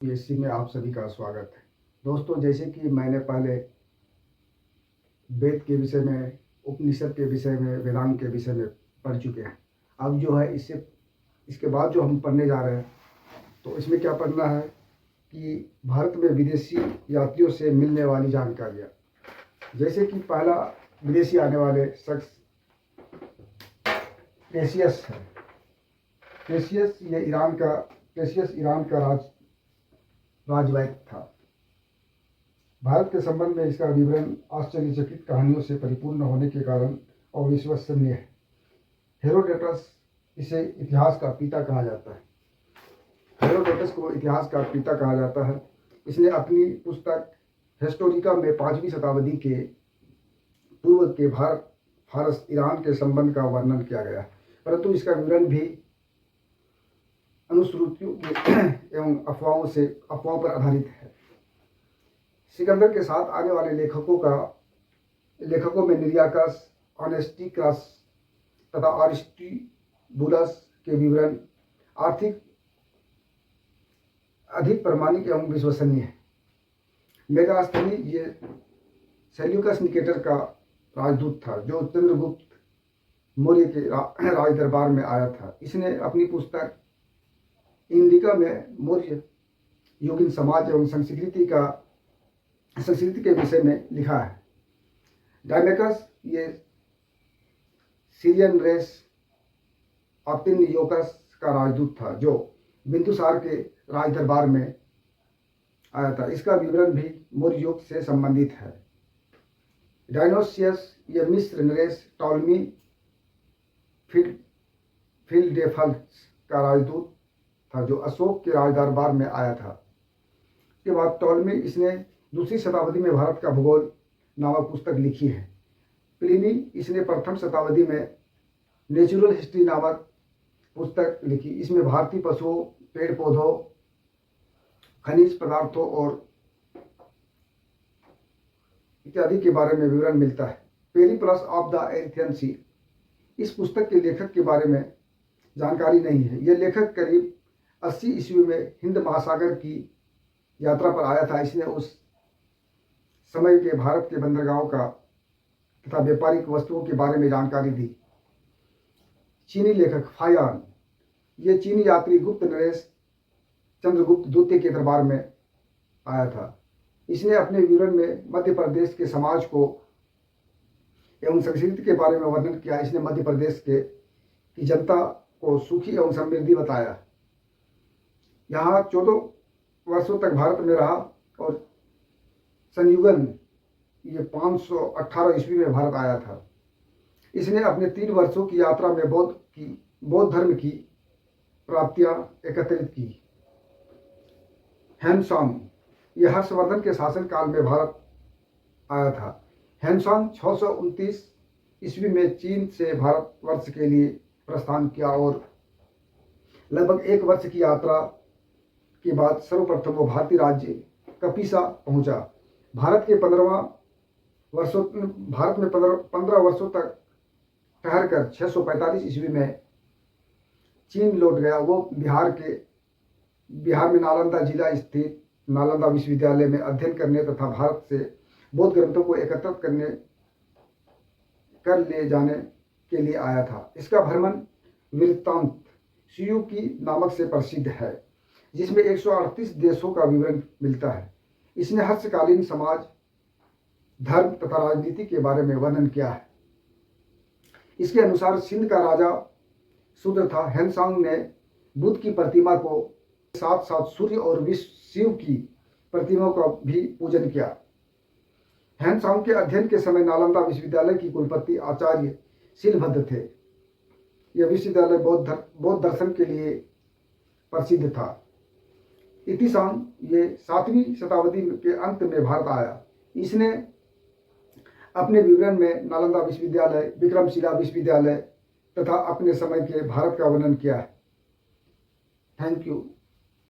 PSC में आप सभी का स्वागत है। दोस्तों, जैसे कि मैंने पहले वेद के विषय में, उपनिषद के विषय में, वेदांत के विषय में पढ़ चुके हैं। अब जो है इसके बाद जो हम पढ़ने जा रहे हैं, तो इसमें क्या पढ़ना है कि भारत में विदेशी यात्रियों से मिलने वाली जानकारियाँ। जैसे कि पहला विदेशी आने वाले शख्स पेशियस है। पेशियस ईरान का राजवैद था। भारत के संबंध में इसका विवरण आश्चर्यचकित कहानियों से परिपूर्ण होने के कारण अविश्वसनीय है। हेरोडोटस इसे इतिहास का पिता कहा जाता है। हेरोडोटस को इतिहास का पिता कहा जाता है। इसने अपनी पुस्तक हिस्टोरिका में 5वीं शताब्दी के पूर्व के फारस ईरान के संबंध का वर्णन किया गया, परंतु इसका विवरण भी अनुश्रुतियों एवं अफवाहों पर आधारित है। सिकंदर के साथ आने वाले लेखकों में निरियाकस, ऑनेस्टिक्रस तथा अरिस्टोबुलस के विवरण अधिक प्रामाणिक एवं विश्वसनीय है। मेगास्थनी ये सेल्यूकस निकेटर का राजदूत था, जो चंद्रगुप्त मौर्य के राज दरबार में आया था। इसने अपनी पुस्तक इंडिका में मौर्य युगीन समाज एवं संस्कृति के विषय में लिखा है। डायमेकस ये सीरियन रेस ऑप्टिनियोकस का राजदूत था, जो बिंदुसार के राज दरबार में आया था। इसका विवरण भी मौर्य युग से संबंधित है। डायनोसियस ये मिस्र नरेश टॉलमी फिलडेल्फस का राजदूत था, जो अशोक के राज दरबार में आया था। इसके बाद टॉलमी इसने 2वीं शताब्दी में भारत का भूगोल नामक पुस्तक लिखी है। प्लिनी इसने 1वीं शताब्दी में नेचुरल हिस्ट्री नामक पुस्तक लिखी। इसमें भारतीय पशुओं, पेड़ पौधों, खनिज पदार्थों और इत्यादि के बारे में विवरण मिलता है। पेरिप्लस ऑफ द एथियन सी, इस पुस्तक के लेखक के बारे में जानकारी नहीं है। यह लेखक करीब 80 ईस्वी में हिंद महासागर की यात्रा पर आया था। इसने उस समय के भारत के बंदरगाहों का तथा व्यापारिक वस्तुओं के बारे में जानकारी दी। चीनी लेखक फायान, ये चीनी यात्री गुप्त नरेश चंद्रगुप्त द्वितीय के दरबार में आया था। इसने अपने विवरण में मध्य प्रदेश के समाज को एवं संस्कृति के बारे में वर्णन किया। इसने मध्य प्रदेश की जनता को सुखी एवं समृद्धि बताया। यहाँ 14 वर्षों तक भारत में रहा और संयुगन ये 518 ईस्वी में भारत आया था। इसने अपने 3 वर्षों की यात्रा में बौद्ध धर्म की प्राप्तियां एकत्रित की। हेनसांग ये हर्षवर्धन के शासन काल में भारत आया था। हेनसांग 629 ईस्वी में चीन से भारतवर्ष के लिए प्रस्थान किया और लगभग 1 वर्ष की यात्रा के बाद सर्वप्रथम वो भारतीय राज्य कपिसा पहुंचा। भारत में 15 वर्षों तक ठहरकर 645 ईस्वी में चीन लौट गया। वो बिहार में नालंदा जिला स्थित नालंदा विश्वविद्यालय में अध्ययन करने तथा भारत से बौद्ध ग्रंथों को एकत्रित कर ले जाने के लिए आया था। इसका भ्रमण वृत्तांत सुयुकी नामक से प्रसिद्ध है, जिसमें 138 देशों का विवरण मिलता है। इसने हर्षकालीन समाज, धर्म तथा राजनीति के बारे में वर्णन किया है। इसके अनुसार सिंध का राजा शूद्र था। हेनसांग ने बुद्ध की प्रतिमा को साथ साथ सूर्य और शिव की प्रतिमाओं का भी पूजन किया। हेनसांग के अध्ययन के समय नालंदा विश्वविद्यालय की कुलपति आचार्य शीलभद्र थे। यह विश्वविद्यालय बौद्ध दर्शन के लिए प्रसिद्ध था। इतिसांग ये 7वीं शताब्दी के अंत में भारत आया। इसने अपने विवरण में नालंदा विश्वविद्यालय, विक्रमशिला विश्वविद्यालय तथा अपने समय के भारत का वर्णन किया है। Thank you.